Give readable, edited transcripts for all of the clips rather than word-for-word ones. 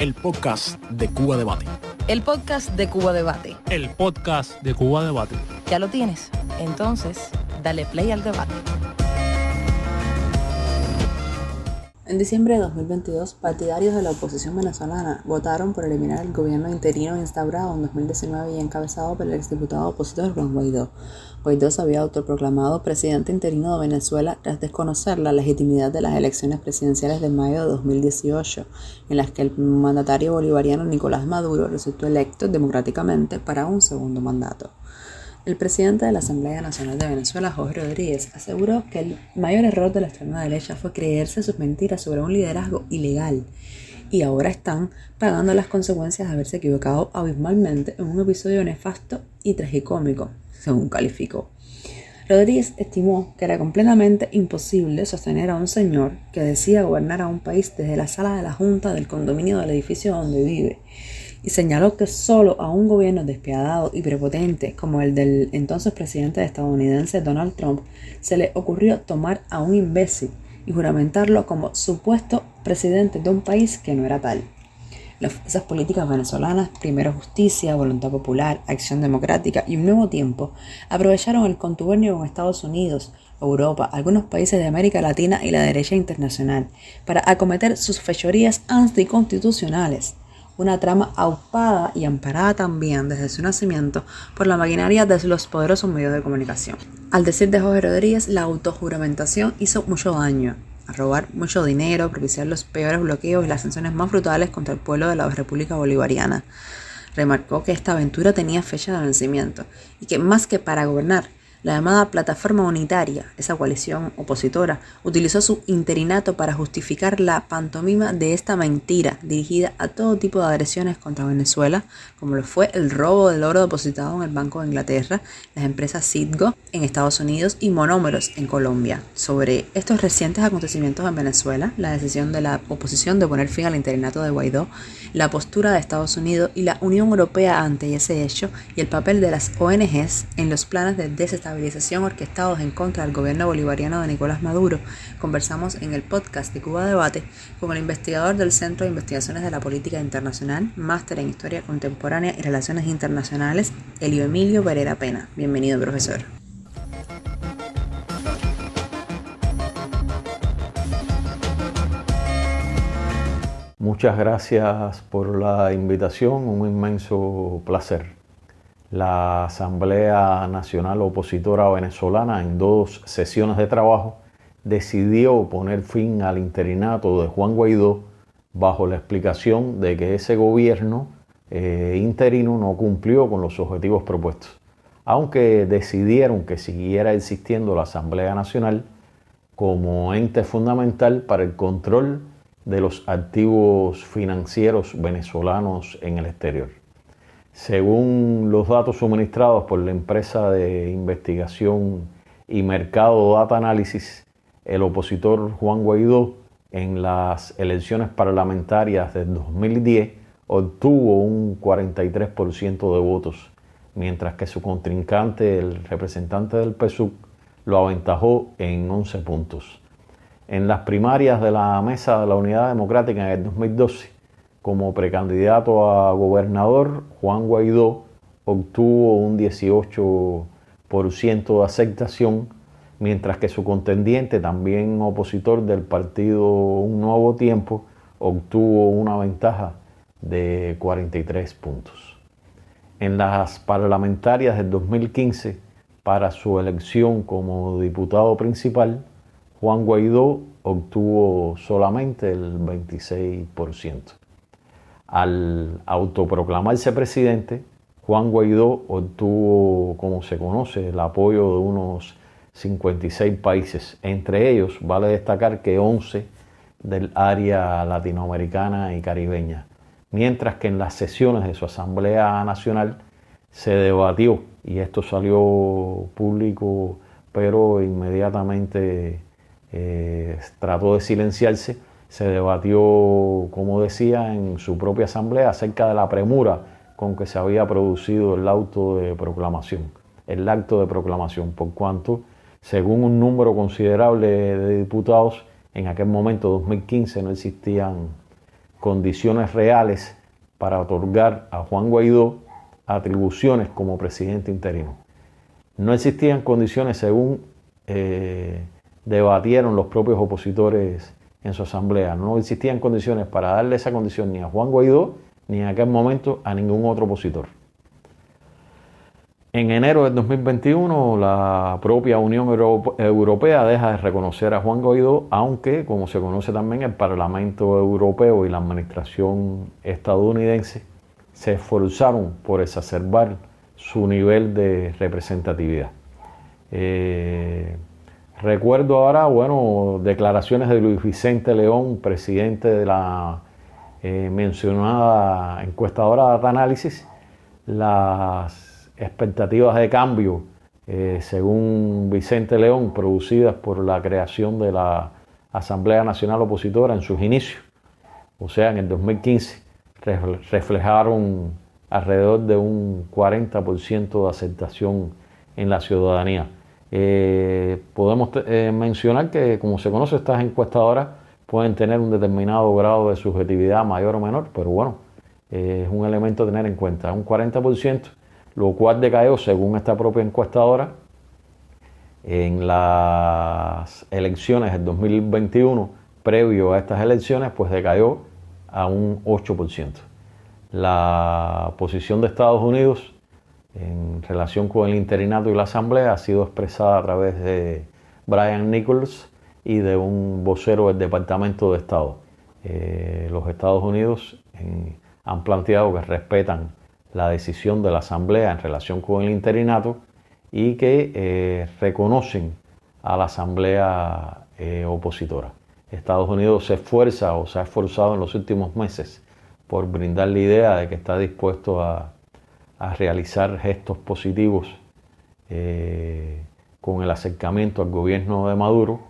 el podcast de Cuba Debate. El podcast de Cuba Debate. El podcast de Cuba Debate. ¿Ya lo tienes? Entonces, dale play al debate. En diciembre de 2022, partidarios de la oposición venezolana votaron por eliminar el gobierno interino instaurado en 2019 y encabezado por el exdiputado opositor Juan Guaidó. Guaidó se había autoproclamado presidente interino de Venezuela tras desconocer la legitimidad de las elecciones presidenciales de mayo de 2018, en las que el mandatario bolivariano Nicolás Maduro resultó electo democráticamente para un segundo mandato. El presidente de la Asamblea Nacional de Venezuela, Jorge Rodríguez, aseguró que el mayor error de la extrema derecha fue creerse sus mentiras sobre un liderazgo ilegal y ahora están pagando las consecuencias de haberse equivocado abismalmente en un episodio nefasto y tragicómico, según calificó. Rodríguez estimó que era completamente imposible sostener a un señor que decía gobernar a un país desde la sala de la junta del condominio del edificio donde vive, y señaló que solo a un gobierno despiadado y prepotente como el del entonces presidente estadounidense Donald Trump se le ocurrió tomar a un imbécil y juramentarlo como supuesto presidente de un país que no era tal. Las fuerzas políticas venezolanas, Primero Justicia, Voluntad Popular, Acción Democrática y Un Nuevo Tiempo, aprovecharon el contubernio con Estados Unidos, Europa, algunos países de América Latina y la derecha internacional para acometer sus fechorías anticonstitucionales. Una trama aupada y amparada también desde su nacimiento por la maquinaria de los poderosos medios de comunicación. Al decir de Jorge Rodríguez, la autojuramentación hizo mucho daño. A robar mucho dinero, propiciar los peores bloqueos y las sanciones más brutales contra el pueblo de la República Bolivariana. Remarcó que esta aventura tenía fecha de vencimiento y que más que para gobernar, la llamada Plataforma Unitaria, esa coalición opositora, utilizó su interinato para justificar la pantomima de esta mentira dirigida a todo tipo de agresiones contra Venezuela, como lo fue el robo del oro depositado en el Banco de Inglaterra, las empresas Citgo en Estados Unidos y Monómeros en Colombia. Sobre estos recientes acontecimientos en Venezuela, la decisión de la oposición de poner fin al interinato de Guaidó, la postura de Estados Unidos y la Unión Europea ante ese hecho y el papel de las ONGs en los planes de desestabilización orquestados en contra del gobierno bolivariano de Nicolás Maduro, conversamos en el podcast de Cuba Debate con el investigador del Centro de Investigaciones de la Política Internacional, máster en Historia Contemporánea y Relaciones Internacionales, Elio Emilio Pereira Pena. Bienvenido, profesor. Muchas gracias por la invitación, un inmenso placer. La Asamblea Nacional Opositora Venezolana, en 2 sesiones de trabajo, decidió poner fin al interinato de Juan Guaidó bajo la explicación de que ese gobierno interino no cumplió con los objetivos propuestos, aunque decidieron que siguiera existiendo la Asamblea Nacional como ente fundamental para el control de los activos financieros venezolanos en el exterior. Según los datos suministrados por la empresa de investigación y mercado Data Analysis, el opositor Juan Guaidó en las elecciones parlamentarias del 2010 obtuvo un 43% de votos, mientras que su contrincante, el representante del PSUV, lo aventajó en 11 puntos. En las primarias de la Mesa de la Unidad Democrática en el 2012, como precandidato a gobernador, Juan Guaidó obtuvo un 18% de aceptación, mientras que su contendiente, también opositor del partido Un Nuevo Tiempo, obtuvo una ventaja de 43 puntos. En las parlamentarias del 2015, para su elección como diputado principal, Juan Guaidó obtuvo solamente el 26%. Al autoproclamarse presidente, Juan Guaidó obtuvo, como se conoce, el apoyo de unos 56 países. Entre ellos, vale destacar que 11 del área latinoamericana y caribeña. Mientras que en las sesiones de su Asamblea Nacional se debatió, y esto salió público, pero inmediatamente trató de silenciarse, se debatió, como decía, en su propia asamblea acerca de la premura con que se había producido el acto de proclamación, por cuanto, según un número considerable de diputados, en aquel momento, 2015, no existían condiciones reales para otorgar a Juan Guaidó atribuciones como presidente interino. No existían condiciones según debatieron los propios opositores en su asamblea. No existían condiciones para darle esa condición ni a Juan Guaidó ni en aquel momento a ningún otro opositor. En enero del 2021, la propia Unión Europea deja de reconocer a Juan Guaidó, aunque, como se conoce también, el Parlamento Europeo y la administración estadounidense se esforzaron por exacerbar su nivel de representatividad. Recuerdo ahora, declaraciones de Luis Vicente León, presidente de la mencionada encuestadora Data Análisis. Las expectativas de cambio, según Vicente León, producidas por la creación de la Asamblea Nacional Opositora en sus inicios, o sea, en el 2015, reflejaron alrededor de un 40% de aceptación en la ciudadanía. Podemos mencionar que, como se conoce, estas encuestadoras pueden tener un determinado grado de subjetividad mayor o menor, pero bueno, es un elemento a tener en cuenta, un 40%, lo cual decayó, según esta propia encuestadora, en las elecciones del 2021, previo a estas elecciones, pues decayó a un 8%. La posición de Estados Unidos en relación con el interinato y la asamblea ha sido expresada a través de Brian Nichols y de un vocero del Departamento de Estado. Los Estados Unidos han planteado que respetan la decisión de la asamblea en relación con el interinato y que reconocen a la asamblea opositora. Estados Unidos se esfuerza o se ha esforzado en los últimos meses por brindar la idea de que está dispuesto a realizar gestos positivos con el acercamiento al gobierno de Maduro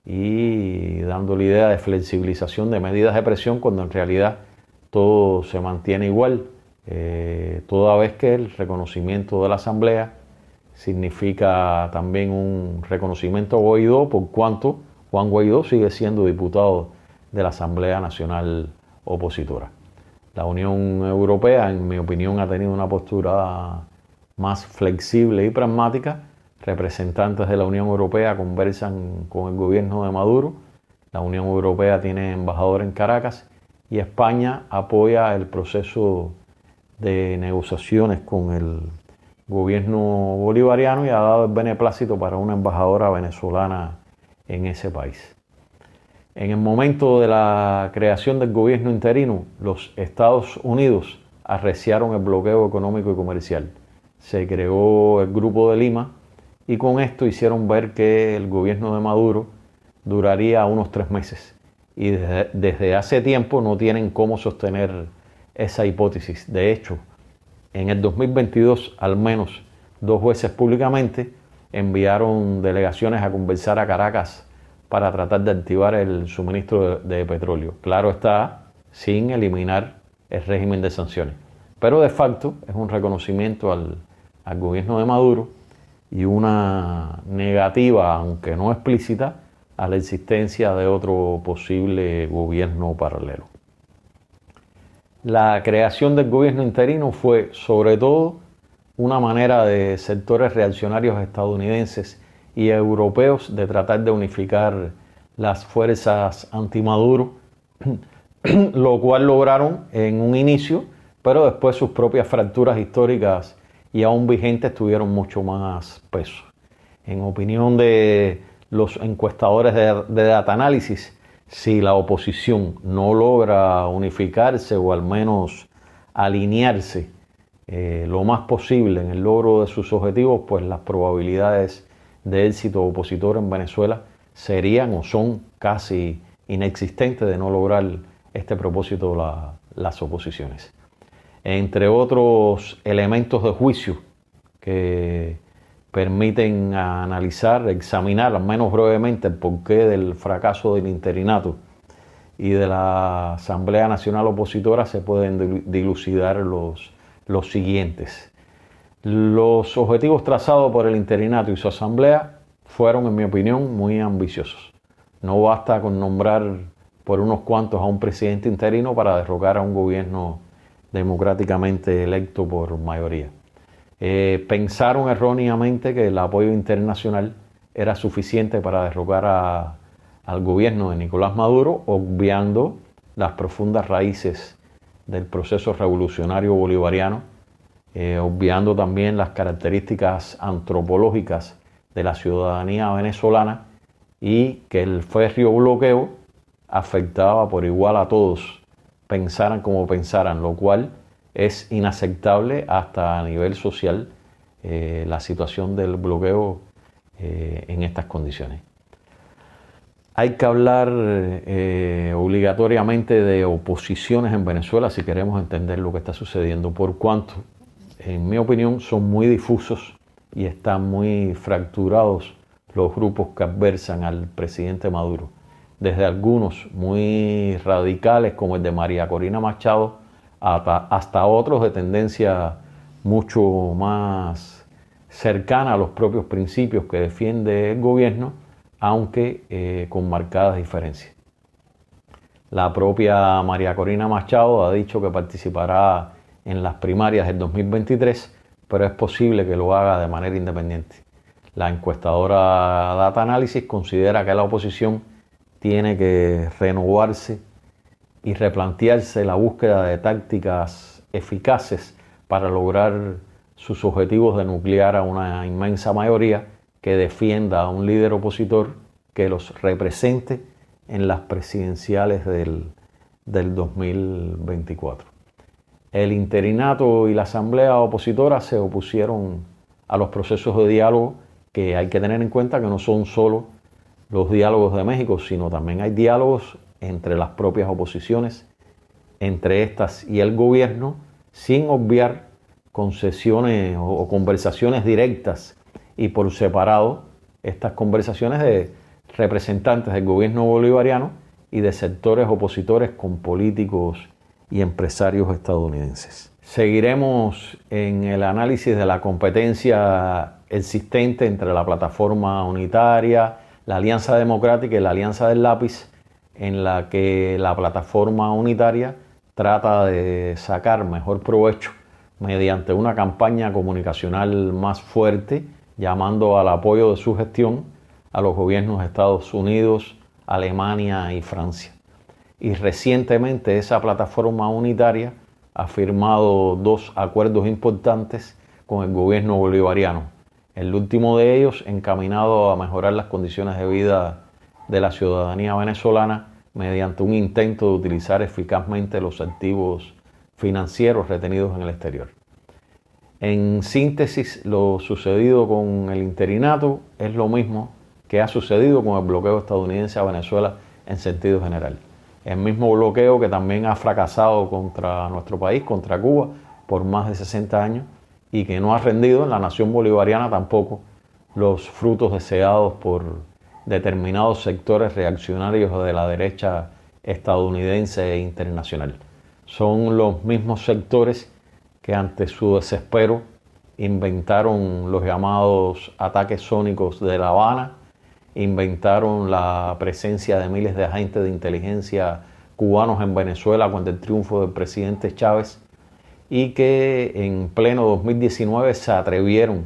y dando la idea de flexibilización de medidas de presión cuando en realidad todo se mantiene igual, toda vez que el reconocimiento de la asamblea significa también un reconocimiento a Guaidó, por cuanto Juan Guaidó sigue siendo diputado de la Asamblea Nacional Opositora. La Unión Europea, en mi opinión, ha tenido una postura más flexible y pragmática. Representantes de la Unión Europea conversan con el gobierno de Maduro. La Unión Europea tiene embajador en Caracas y España apoya el proceso de negociaciones con el gobierno bolivariano y ha dado el beneplácito para una embajadora venezolana en ese país. En el momento de la creación del gobierno interino, los Estados Unidos arreciaron el bloqueo económico y comercial. Se creó el Grupo de Lima y con esto hicieron ver que el gobierno de Maduro duraría unos 3 meses. Y desde hace tiempo no tienen cómo sostener esa hipótesis. De hecho, en el 2022, al menos 2 veces públicamente, enviaron delegaciones a conversar a Caracas para tratar de activar el suministro de petróleo. Claro está, sin eliminar el régimen de sanciones. Pero de facto es un reconocimiento al gobierno de Maduro y una negativa, aunque no explícita, a la existencia de otro posible gobierno paralelo. La creación del gobierno interino fue, sobre todo, una manera de sectores reaccionarios estadounidenses y europeos de tratar de unificar las fuerzas anti-Maduro, lo cual lograron en un inicio, pero después sus propias fracturas históricas y aún vigentes tuvieron mucho más peso. En opinión de los encuestadores de Data Análisis, si la oposición no logra unificarse o al menos alinearse lo más posible en el logro de sus objetivos, pues las probabilidades de éxito opositor en Venezuela serían o son casi inexistentes de no lograr este propósito las oposiciones. Entre otros elementos de juicio que permiten analizar, examinar al menos brevemente el porqué del fracaso del interinato y de la Asamblea Nacional Opositora, se pueden dilucidar los siguientes. Los objetivos trazados por el interinato y su asamblea fueron, en mi opinión, muy ambiciosos. No basta con nombrar por unos cuantos a un presidente interino para derrocar a un gobierno democráticamente electo por mayoría. Pensaron erróneamente que el apoyo internacional era suficiente para derrocar al gobierno de Nicolás Maduro, obviando las profundas raíces del proceso revolucionario bolivariano, obviando también las características antropológicas de la ciudadanía venezolana y que el férreo bloqueo afectaba por igual a todos, pensaran como pensaran, lo cual es inaceptable hasta a nivel social, la situación del bloqueo en estas condiciones. Hay que hablar obligatoriamente de oposiciones en Venezuela si queremos entender lo que está sucediendo, por cuanto, en mi opinión, son muy difusos y están muy fracturados los grupos que adversan al presidente Maduro. Desde algunos muy radicales como el de María Corina Machado hasta otros de tendencia mucho más cercana a los propios principios que defiende el gobierno, aunque con marcadas diferencias. La propia María Corina Machado ha dicho que participará en las primarias del 2023, pero es posible que lo haga de manera independiente. La encuestadora Data Analysis considera que la oposición tiene que renovarse y replantearse la búsqueda de tácticas eficaces para lograr sus objetivos de nuclear a una inmensa mayoría que defienda a un líder opositor que los represente en las presidenciales del 2024. El interinato y la asamblea opositora se opusieron a los procesos de diálogo, que hay que tener en cuenta que no son solo los diálogos de México, sino también hay diálogos entre las propias oposiciones, entre estas y el gobierno, sin obviar concesiones o conversaciones directas y por separado estas conversaciones de representantes del gobierno bolivariano y de sectores opositores con políticos y empresarios estadounidenses. Seguiremos en el análisis de la competencia existente entre la plataforma unitaria, la Alianza Democrática y la Alianza del Lápiz, en la que la plataforma unitaria trata de sacar mejor provecho mediante una campaña comunicacional más fuerte, llamando al apoyo de su gestión a los gobiernos de Estados Unidos, Alemania y Francia. Y recientemente esa plataforma unitaria ha firmado 2 acuerdos importantes con el gobierno bolivariano. El último de ellos encaminado a mejorar las condiciones de vida de la ciudadanía venezolana mediante un intento de utilizar eficazmente los activos financieros retenidos en el exterior. En síntesis, lo sucedido con el interinato es lo mismo que ha sucedido con el bloqueo estadounidense a Venezuela en sentido general. El mismo bloqueo que también ha fracasado contra nuestro país, contra Cuba, por más de 60 años y que no ha rendido en la nación bolivariana tampoco los frutos deseados por determinados sectores reaccionarios de la derecha estadounidense e internacional. Son los mismos sectores que ante su desespero inventaron los llamados ataques sónicos de La Habana, inventaron la presencia de miles de agentes de inteligencia cubanos en Venezuela con el triunfo del presidente Chávez y que en pleno 2019 se atrevieron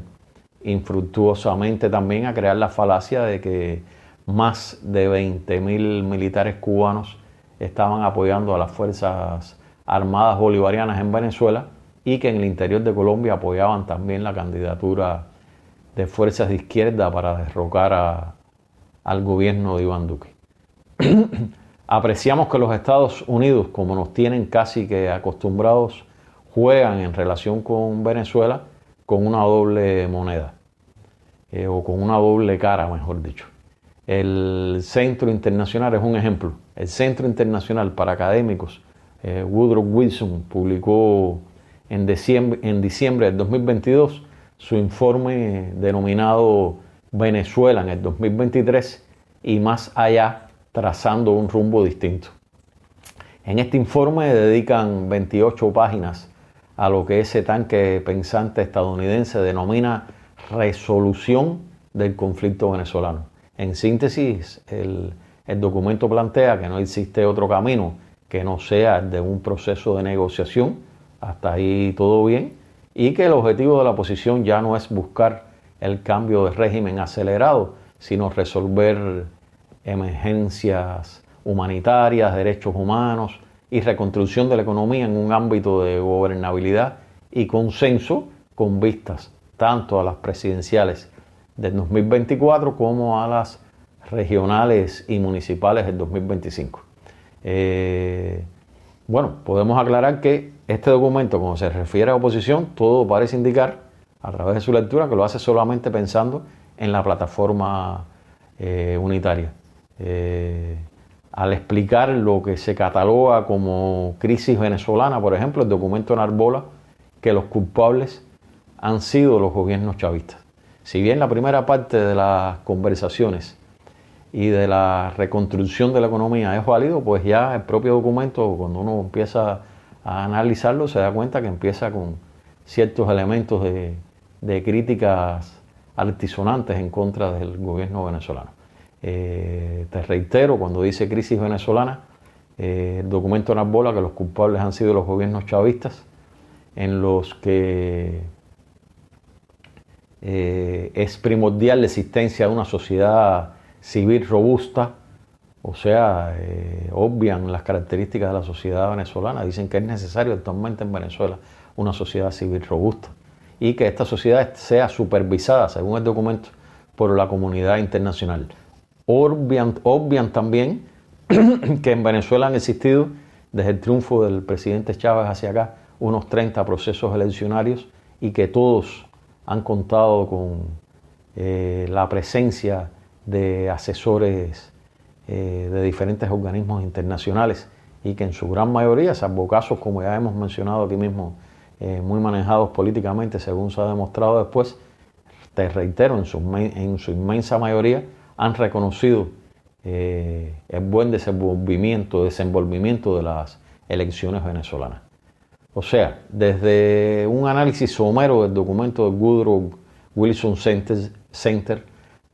infructuosamente también a crear la falacia de que más de 20.000 militares cubanos estaban apoyando a las Fuerzas Armadas Bolivarianas en Venezuela y que en el interior de Colombia apoyaban también la candidatura de fuerzas de izquierda para derrocar al gobierno de Iván Duque. Apreciamos que los Estados Unidos, como nos tienen casi que acostumbrados, juegan en relación con Venezuela con una doble moneda, o con una doble cara, mejor dicho. El Centro Internacional es un ejemplo. El Centro Internacional para Académicos, Woodrow Wilson, publicó en diciembre del 2022 su informe denominado Venezuela en el 2023 y más allá, trazando un rumbo distinto. En este informe dedican 28 páginas a lo que ese tanque pensante estadounidense denomina resolución del conflicto venezolano. En síntesis, el El documento plantea que no existe otro camino que no sea el de un proceso de negociación, hasta ahí todo bien, y que el objetivo de la oposición ya no es buscar el cambio de régimen acelerado, sino resolver emergencias humanitarias, derechos humanos y reconstrucción de la economía en un ámbito de gobernabilidad y consenso con vistas tanto a las presidenciales del 2024 como a las regionales y municipales del 2025. Bueno, podemos aclarar que este documento, cuando se refiere a oposición, todo parece indicar, a través de su lectura, que lo hace solamente pensando en la plataforma unitaria. Al explicar lo que se cataloga como crisis venezolana, por ejemplo, el documento enarbola que los culpables han sido los gobiernos chavistas. Si bien la primera parte de las conversaciones y de la reconstrucción de la economía es válido, pues ya el propio documento, cuando uno empieza a analizarlo, se da cuenta que empieza con ciertos elementos de críticas altisonantes en contra del gobierno venezolano. Te reitero, cuando dice crisis venezolana, el documento enarbola que los culpables han sido los gobiernos chavistas, en los que es primordial la existencia de una sociedad civil robusta, o sea, obvian las características de la sociedad venezolana, dicen que es necesario actualmente en Venezuela una sociedad civil robusta y que esta sociedad sea supervisada, según el documento, por la comunidad internacional. Obvian también que en Venezuela han existido, desde el triunfo del presidente Chávez hacia acá, unos 30 procesos eleccionarios y que todos han contado con la presencia de asesores de diferentes organismos internacionales y que en su gran mayoría, salvo casos como ya hemos mencionado aquí mismo, muy manejados políticamente según se ha demostrado después, te reitero, en su inmensa mayoría han reconocido el buen desenvolvimiento de las elecciones venezolanas. O sea, desde un análisis somero del documento del Woodrow Wilson Center,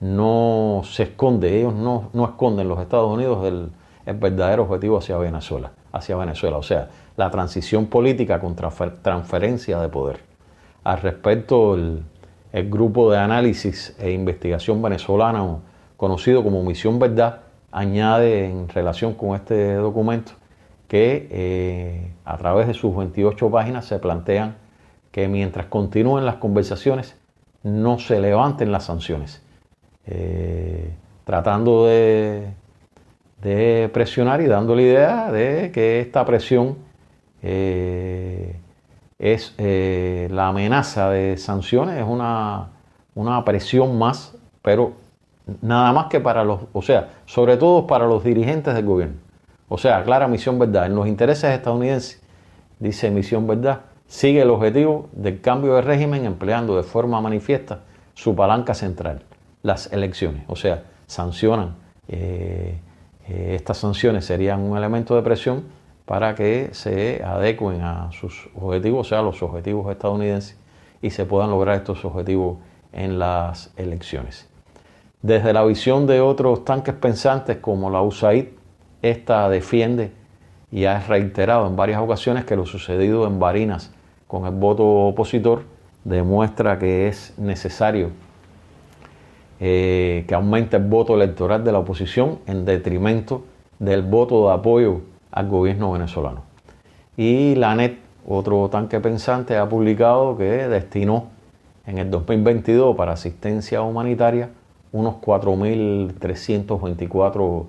no se esconde, ellos no esconden los Estados Unidos el verdadero objetivo hacia Venezuela. O sea, la transición política con transferencia de poder. Al respecto, el grupo de análisis e investigación venezolano, conocido como Misión Verdad, añade en relación con este documento que a través de sus 28 páginas se plantean que mientras continúen las conversaciones no se levanten las sanciones, tratando de presionar y dando la idea de que esta presión es la amenaza de sanciones, es una presión más, pero nada más que sobre todo para los dirigentes del gobierno. O sea, clara Misión Verdad, en los intereses estadounidenses, dice Misión Verdad, sigue el objetivo del cambio de régimen empleando de forma manifiesta su palanca central, las elecciones. O sea, sancionan, estas sanciones serían un elemento de presión para que se adecuen a sus objetivos, o sea, los objetivos estadounidenses, y se puedan lograr estos objetivos en las elecciones. Desde la visión de otros tanques pensantes como la USAID, esta defiende y ha reiterado en varias ocasiones que lo sucedido en Barinas con el voto opositor demuestra que es necesario que aumente el voto electoral de la oposición en detrimento del voto de apoyo al gobierno venezolano. Y la ANET, otro tanque pensante, ha publicado que destinó en el 2022 para asistencia humanitaria unos 4.324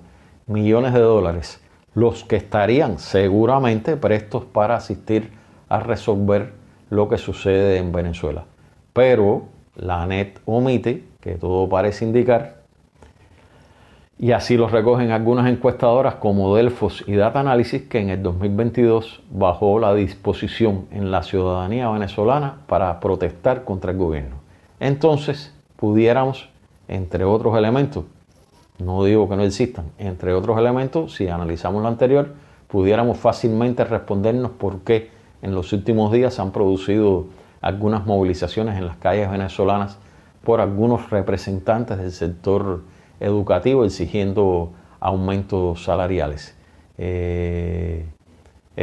millones de dólares, los que estarían seguramente prestos para asistir a resolver lo que sucede en Venezuela. Pero la ANET omite, que todo parece indicar, y así lo recogen algunas encuestadoras como Delfos y Data Analysis, que en el 2022 bajó la disposición en la ciudadanía venezolana para protestar contra el gobierno. Entonces, pudiéramos, entre otros elementos, no digo que no existan, entre otros elementos, si analizamos lo anterior, pudiéramos fácilmente respondernos por qué en los últimos días se han producido algunas movilizaciones en las calles venezolanas por algunos representantes del sector educativo exigiendo aumentos salariales. Es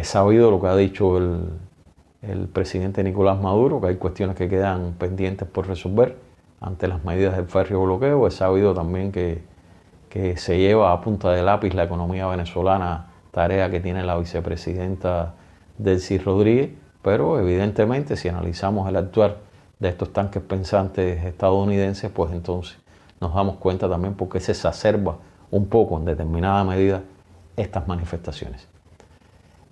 sabido lo que ha dicho el presidente Nicolás Maduro, que hay cuestiones que quedan pendientes por resolver ante las medidas del férreo bloqueo. Es sabido también que se lleva a punta de lápiz la economía venezolana, tarea que tiene la vicepresidenta Delcy Rodríguez, pero evidentemente si analizamos el actuar de estos tanques pensantes estadounidenses, pues entonces nos damos cuenta también por qué se exacerba un poco en determinada medida estas manifestaciones.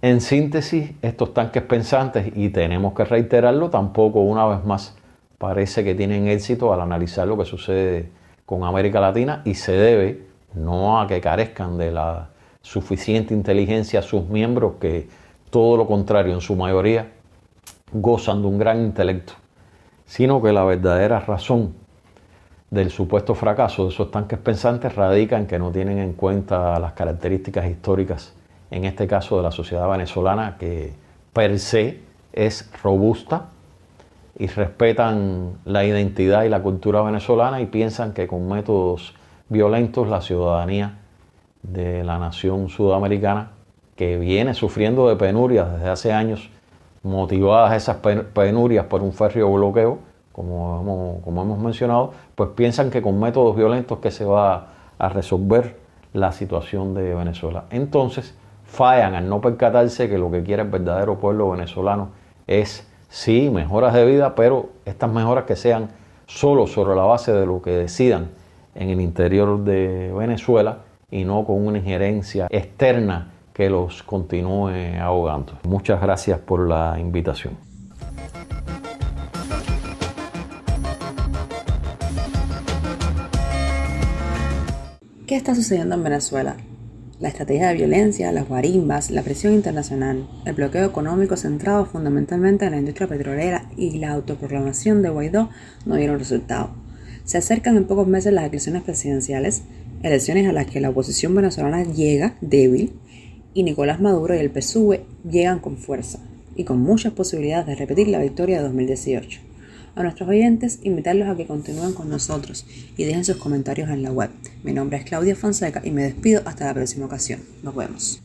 En síntesis, estos tanques pensantes, y tenemos que reiterarlo, tampoco una vez más parece que tienen éxito al analizar lo que sucede con América Latina, y se debe no a que carezcan de la suficiente inteligencia sus miembros, que todo lo contrario, en su mayoría gozan de un gran intelecto, sino que la verdadera razón del supuesto fracaso de esos tanques pensantes radica en que no tienen en cuenta las características históricas, en este caso de la sociedad venezolana, que per se es robusta y respetan la identidad y la cultura venezolana, y piensan que con métodos violentos la ciudadanía de la nación sudamericana, que viene sufriendo de penurias desde hace años, motivadas esas penurias por un férreo bloqueo, como hemos mencionado, pues piensan que con métodos violentos que se va a resolver la situación de Venezuela. Entonces fallan al no percatarse que lo que quiere el verdadero pueblo venezolano es, sí, mejoras de vida, pero estas mejoras que sean solo sobre la base de lo que decidan en el interior de Venezuela y no con una injerencia externa que los continúe ahogando. Muchas gracias por la invitación. ¿Qué está sucediendo en Venezuela? La estrategia de violencia, las guarimbas, la presión internacional, el bloqueo económico centrado fundamentalmente en la industria petrolera y la autoproclamación de Guaidó no dieron resultado. Se acercan en pocos meses las elecciones presidenciales, elecciones a las que la oposición venezolana llega débil, y Nicolás Maduro y el PSUV llegan con fuerza y con muchas posibilidades de repetir la victoria de 2018. A nuestros oyentes, invitarlos a que continúen con nosotros y dejen sus comentarios en la web. Mi nombre es Claudia Fonseca y me despido hasta la próxima ocasión. Nos vemos.